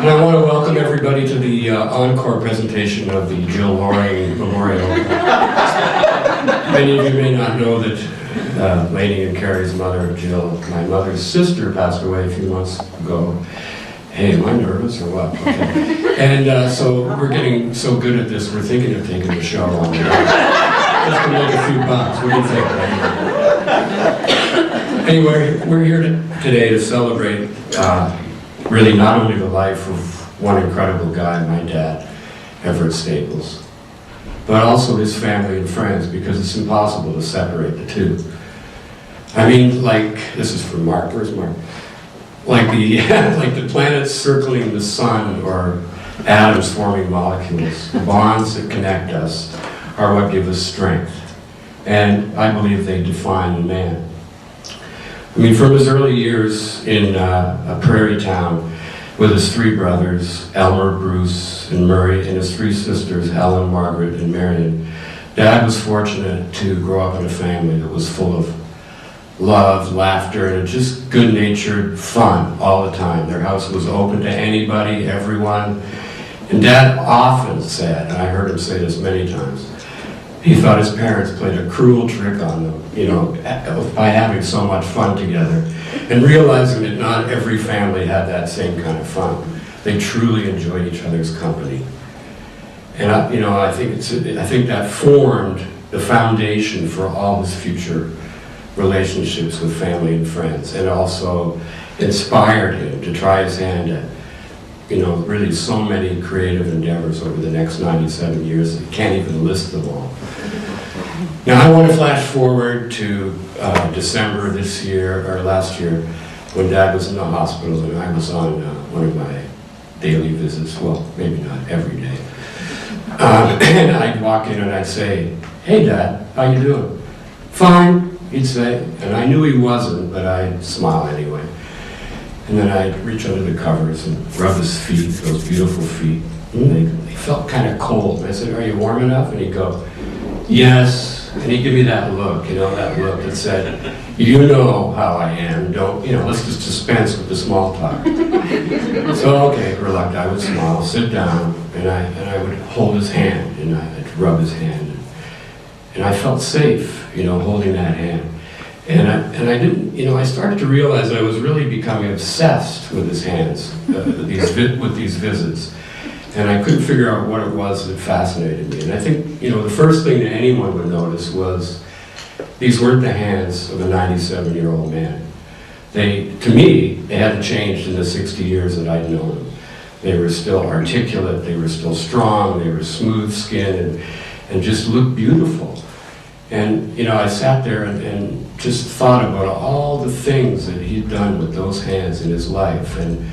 And I want to welcome everybody to the encore presentation of the Jill Loring Memorial. Many of you may not know that Lainey and Carrie's mother, Jill, my mother's sister, passed away a few months ago. Hey, am I nervous or what? Okay. And so we're getting so good at this, we're thinking of taking the show on just to make a few bucks. What do you think? Anyway, we're here today to celebrate really not only the life of one incredible guy, my dad, Everett Staples, but also his family and friends, because it's impossible to separate the two. I mean, like, this is from Mark, where's Mark? Like the planets circling the sun or atoms forming molecules, the bonds that connect us are what give us strength. And I believe they define the man. I mean, from his early years in a prairie town with his three brothers, Elmer, Bruce, and Murray, and his three sisters, Helen, Margaret, and Marion, Dad was fortunate to grow up in a family that was full of love, laughter, and just good-natured fun all the time. Their house was open to anybody, everyone. And Dad often said, and I heard him say this many times, he thought his parents played a cruel trick on them, you know, by having so much fun together, and realizing that not every family had that same kind of fun. They truly enjoyed each other's company. And I think that formed the foundation for all his future relationships with family and friends, and also inspired him to try his hand at, really so many creative endeavors over the next 97 years. I can't even list them all. Now I want to flash forward to December this year, or last year, when Dad was in the hospital and I was on one of my daily visits, well, maybe not every day. And I'd walk in and I'd say, "Hey Dad, how you doing?" "Fine," he'd say, and I knew he wasn't, but I'd smile anyway. And then I'd reach under the covers and rub his feet, those beautiful feet. And they felt kind of cold. And I said, "Are you warm enough?" And he'd go, "Yes." And he'd give me that look, that look that said, "You know how I am, don't, let's just dispense with the small talk." So, okay, reluctant, I would smile, sit down, and I would hold his hand, and I'd rub his hand. And I felt safe, holding that hand. And I didn't, I started to realize that I was really becoming obsessed with his hands, with these visits. And I couldn't figure out what it was that fascinated me. And I think, the first thing that anyone would notice was these weren't the hands of a 97-year-old man. To me, they hadn't changed in the 60 years that I'd known them. They were still articulate, they were still strong, they were smooth-skinned, and just looked beautiful. And, I sat there and just thought about all the things that he'd done with those hands in his life, and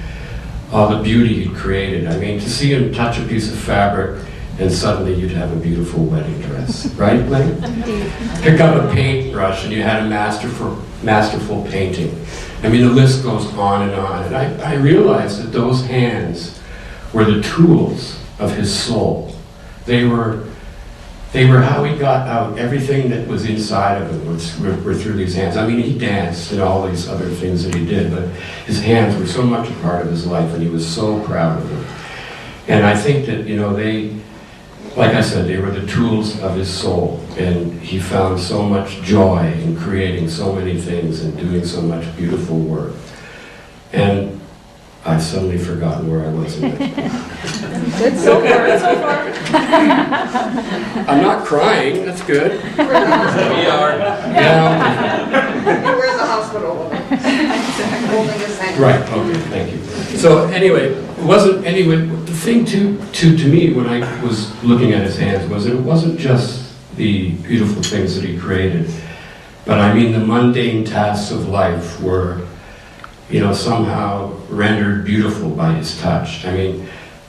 all the beauty he'd created. I mean, to see him touch a piece of fabric and suddenly you'd have a beautiful wedding dress, right, Lynn? Pick up a paintbrush and you had a masterful painting. I mean, the list goes on. And I realized that those hands were the tools of his soul. They were how he got out everything that was inside of him were through these hands. I mean, he danced and all these other things that he did, but his hands were so much a part of his life, and he was so proud of them. And I think that, like I said, they were the tools of his soul, and he found so much joy in creating so many things and doing so much beautiful work. And I've suddenly forgotten where I was in it. Good so far. I'm not crying, that's good. We are. Yeah. You were in the hospital holding his hand. Right, okay, thank you. So anyway, the thing to me when I was looking at his hands was that it wasn't just the beautiful things that he created, but I mean the mundane tasks of life were, somehow rendered beautiful by his touch. I mean,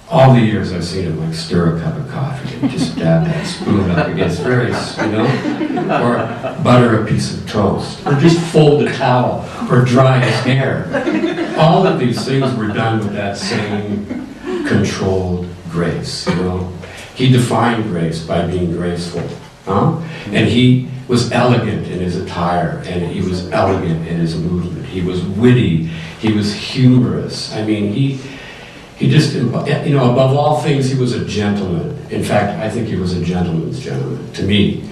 all the years I've seen him like stir a cup of coffee and just dab that spoon up against various, or butter a piece of toast, or just fold a towel, or dry his hair. All of these things were done with that same controlled grace, He defined grace by being graceful, And he was elegant in his attire, and he was elegant in his movement. He was witty, he was humorous. I mean, He just, you know, above all things, he was a gentleman. In fact, I think he was a gentleman's gentleman, to me.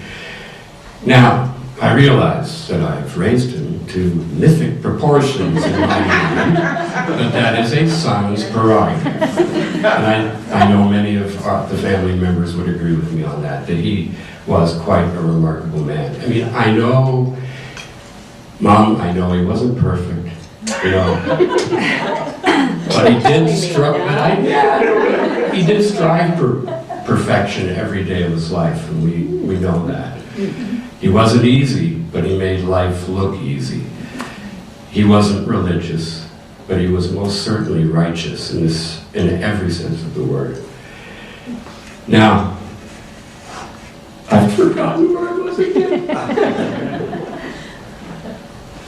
Now, I realize that I've raised him to mythic proportions in my mind, but that is a son's prerogative. And I know many of the family members would agree with me on that he was quite a remarkable man. I mean, I know, Mom, I know he wasn't perfect, you know, but he did he did strive for perfection every day of his life, and we know that. He wasn't easy, but he made life look easy. He wasn't religious, but he was most certainly righteous in every sense of the word. Now, I've forgotten where I was again.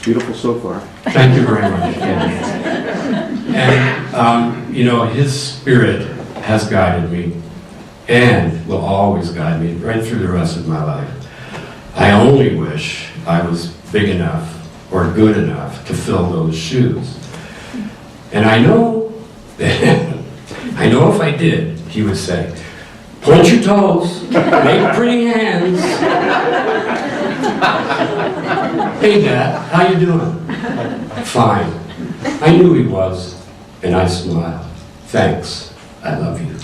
Beautiful so far. Thank you very much. And, you know, his spirit has guided me and will always guide me right through the rest of my life. I only wish I was big enough or good enough to fill those shoes. And I know, I know if I did, he would say, point your toes, make pretty hands. Hey Dad, how you doing? Fine. I knew he was, and I smiled. Thanks, I love you.